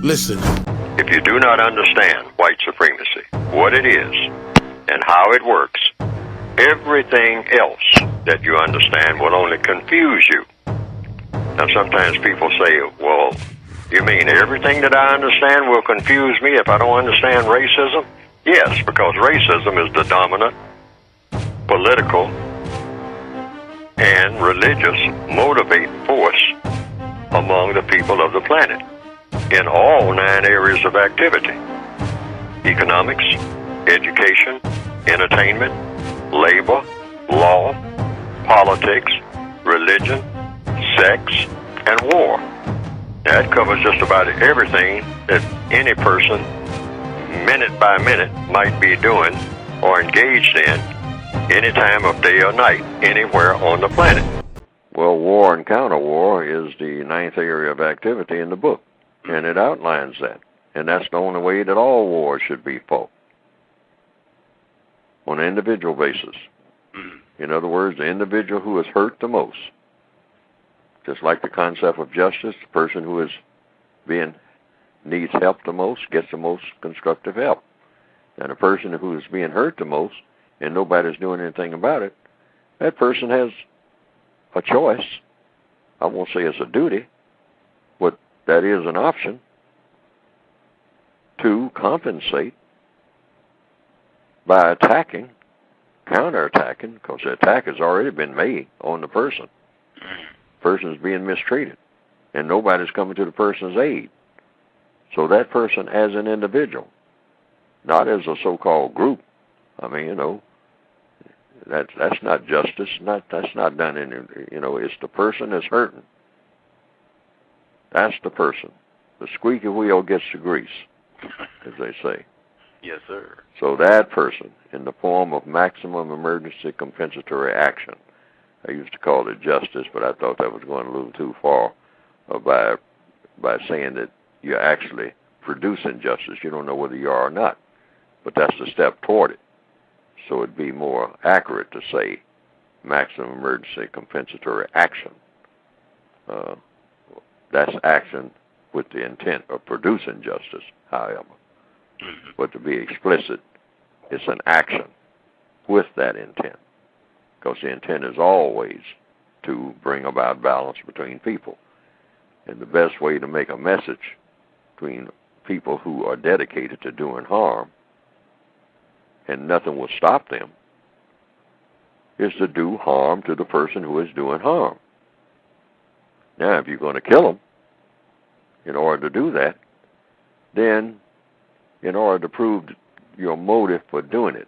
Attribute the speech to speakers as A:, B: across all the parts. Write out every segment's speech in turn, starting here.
A: Listen.
B: If you do not understand white supremacy, what it is, and how it works, everything else that you understand will only confuse you. Now, sometimes people say, well, you mean everything that I understand will confuse me if I don't understand racism? Yes, because racism is the dominant political and religious motivating force among the people of the planet in all 9 areas of activity: economics, education, entertainment, labor, law, politics, religion, sex, and war. That covers just about everything that any person, minute by minute, might be doing or engaged in any time of day or night, anywhere on the planet. Well, war and counter-war is the 9th area of activity in the book, and it outlines that. And that's the only way that all wars should be fought, on an individual basis. In other words, the individual who is hurt the most. Just like the concept of justice, the person who is needs help the most gets the most constructive help. And the person who is being hurt the most and nobody's doing anything about it, that person has a choice. I won't say it's a duty, but that is an option to compensate by attacking, counterattacking, because the attack has already been made on the person. The person is being mistreated, and nobody's coming to the person's aid. So that person as an individual, not as a so-called group, I mean, that's not justice. That's not done in, it's the person that's hurting. That's the person. The squeaky wheel gets the grease, as they say.
C: Yes, sir. So
B: that person, in the form of maximum emergency compensatory action, I used to call it justice, but I thought that was going a little too far by saying that you're actually producing justice. You don't know whether you are or not, but that's the step toward it. So it'd be more accurate to say maximum emergency compensatory action. That's action with the intent of producing justice, however. But to be explicit, it's an action with that intent, because the intent is always to bring about balance between people. And the best way to make a message between people who are dedicated to doing harm, and nothing will stop them, is to do harm to the person who is doing harm. Now, if you're going to kill them, in order to do that, then in order to prove your motive for doing it,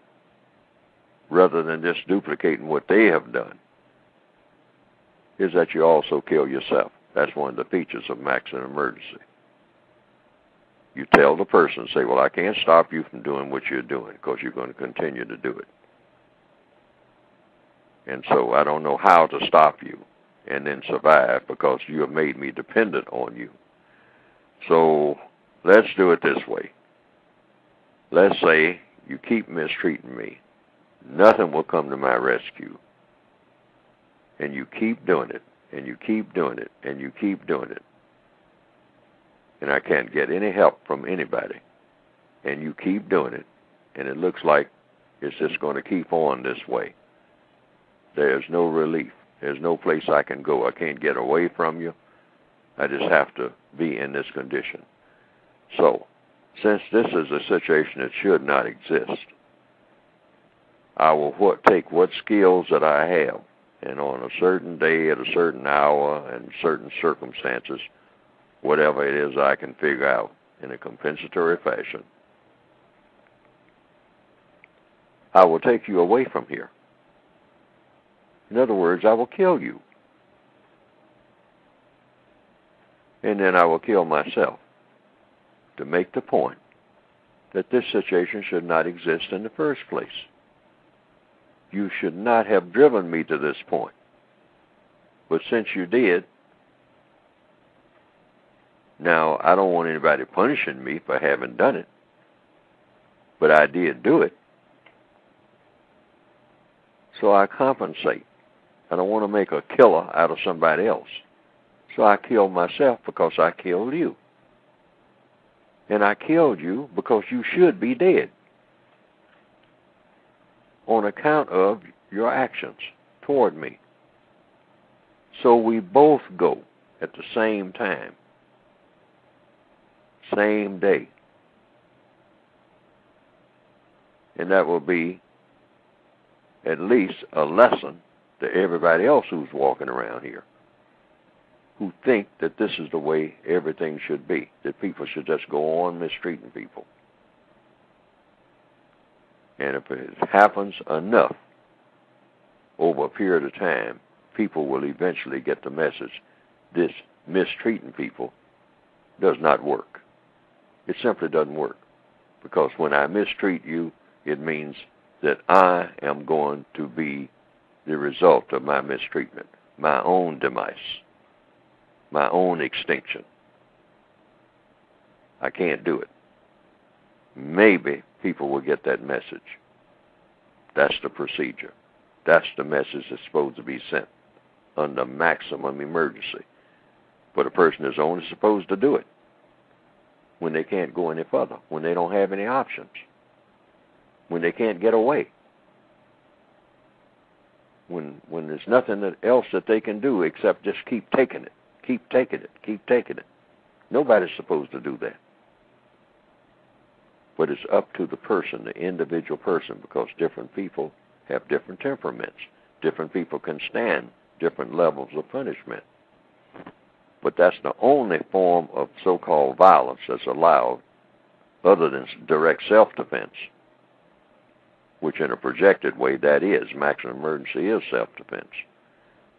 B: rather than just duplicating what they have done, is that you also kill yourself. That's one of the features of maximum emergency. You tell the person, say, well, I can't stop you from doing what you're doing because you're going to continue to do it. And so I don't know how to stop you and then survive because you have made me dependent on you. So let's do it this way. Let's say you keep mistreating me. Nothing will come to my rescue. And you keep doing it, and you keep doing it, and you keep doing it. And I can't get any help from anybody. And you keep doing it, and it looks like it's just going to keep on this way. There's no relief. There's no place I can go. I can't get away from you. I just have to be in this condition. So, since this is a situation that should not exist, I will take what skills that I have, and on a certain day, at a certain hour, and certain circumstances, whatever it is I can figure out in a compensatory fashion, I will take you away from here. In other words, I will kill you. And then I will kill myself to make the point that this situation should not exist in the first place. You should not have driven me to this point. But since you did, now I don't want anybody punishing me for having done it, but I did do it. So I compensate. I don't want to make a killer out of somebody else. So I kill myself because I killed you. And I killed you because you should be dead on account of your actions toward me. So we both go at the same time, same day. And that will be at least a lesson to everybody else who's walking around here, who think that this is the way everything should be, that people should just go on mistreating people. And if it happens enough over a period of time, people will eventually get the message. This mistreating people does not work. It simply doesn't work. Because when I mistreat you, it means that I am going to be the result of my mistreatment, my own demise, my own extinction. I can't do it. Maybe people will get that message. That's the procedure. That's the message that's supposed to be sent under maximum emergency. But a person is only supposed to do it when they can't go any further, when they don't have any options, when they can't get away, when there's nothing else that they can do except just keep taking it, keep taking it, keep taking it. Nobody's supposed to do that. But it's up to the person, the individual person, because different people have different temperaments. Different people can stand different levels of punishment. But that's the only form of so-called violence that's allowed other than direct self-defense, which in a projected way that is. Maximum emergency is self-defense.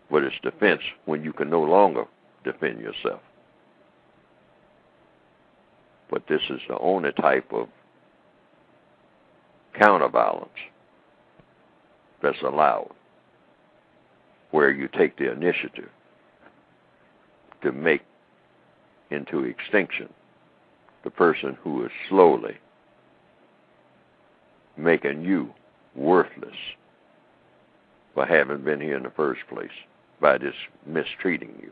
B: But it's defense when you can no longer defend yourself. But this is the only type of counter-violence that's allowed, where you take the initiative to make into extinction the person who is slowly making you worthless for having been here in the first place, by just mistreating you,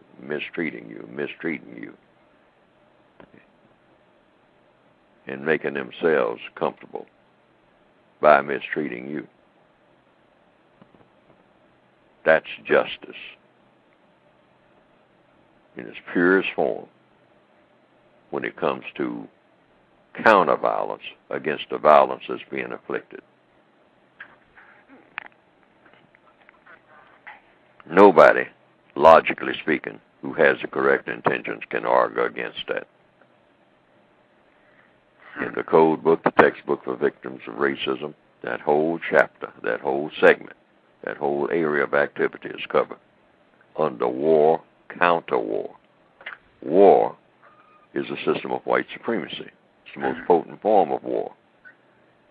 B: and making themselves comfortable by mistreating you. That's justice in its purest form when it comes to counter-violence against the violence that's being inflicted. Nobody, logically speaking, who has the correct intentions can argue against that. In the code book, the textbook for victims of racism, that whole chapter, that whole segment, that whole area of activity is covered under war, counter-war. War is a system of white supremacy. It's the most potent form of war.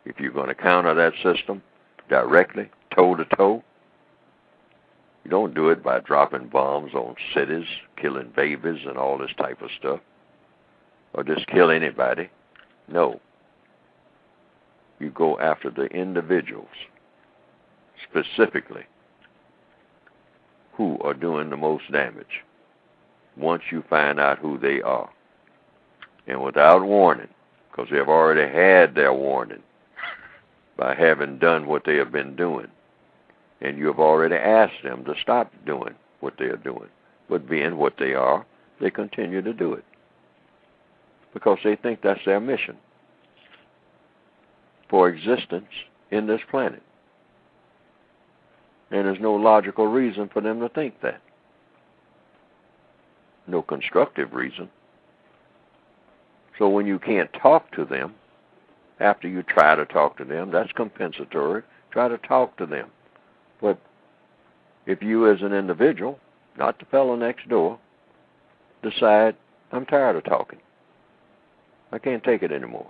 B: If you're going to counter that system directly, toe-to-toe, you don't do it by dropping bombs on cities, killing babies and all this type of stuff, or just kill anybody. No. You go after the individuals, specifically, who are doing the most damage, once you find out who they are. And without warning, because they've already had their warning by having done what they have been doing. And you have already asked them to stop doing what they are doing. But being what they are, they continue to do it, because they think that's their mission for existence in this planet. And there's no logical reason for them to think that. No constructive reason. So when you can't talk to them, after you try to talk to them, that's compensatory. Try to talk to them. But if you as an individual, not the fellow next door, decide, I'm tired of talking, I can't take it anymore,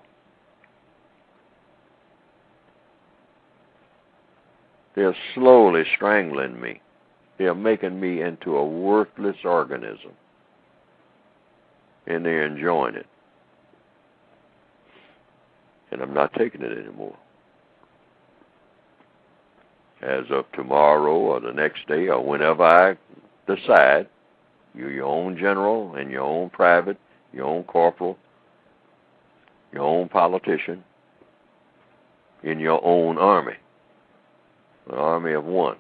B: they're slowly strangling me. They're making me into a worthless organism. And they're enjoying it. And I'm not taking it anymore. As of tomorrow or the next day or whenever I decide, you're your own general and your own private, your own corporal, your own politician, in your own army, an army of one.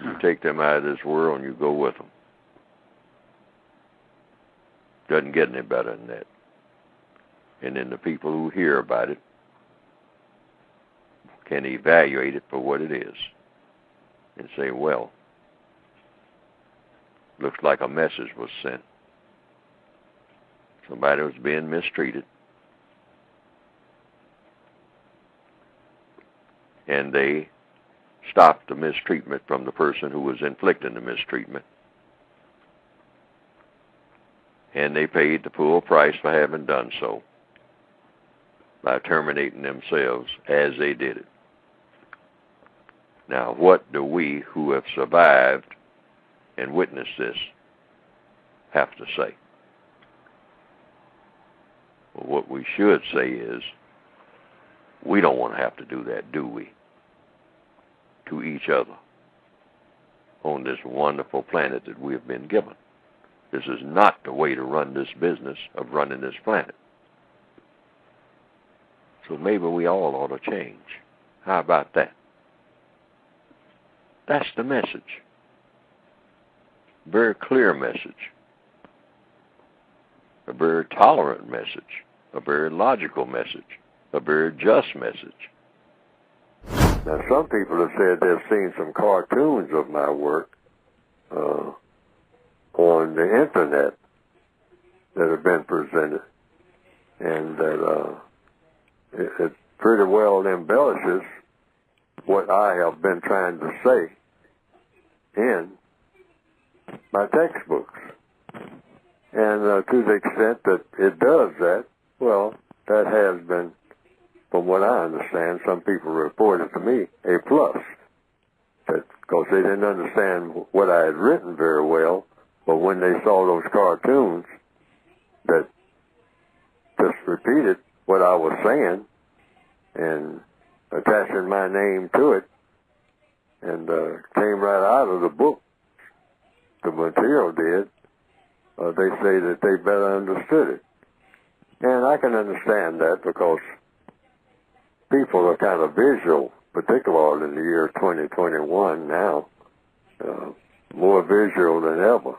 B: You take them out of this world and you go with them. Doesn't get any better than that. And then the people who hear about it can evaluate it for what it is and say, well, looks like a message was sent. Somebody was being mistreated. And they stopped the mistreatment from the person who was inflicting the mistreatment. And they paid the full price for having done so by terminating themselves as they did it. Now, what do we who have survived and witnessed this have to say? Well, what we should say is, we don't want to have to do that, do we? To each other on this wonderful planet that we have been given. This is not the way to run this business of running this planet. So maybe we all ought to change. How about that? That's the message. Very clear message. A very tolerant message. A very logical message. A very just message. Now, some people have said they've seen some cartoons of my work on the internet that have been presented, and that it pretty well embellishes what I have been trying to say in my textbooks. And to the extent that it does that, well, that has been, from what I understand, some people reported to me, a plus. Because they didn't understand what I had written very well, but when they saw those cartoons that just repeated what I was saying and attaching my name to it, and came right out of the book, the material did, they say that they better understood it. And I can understand that because people are kind of visual, particularly in the year 2021 now, more visual than ever.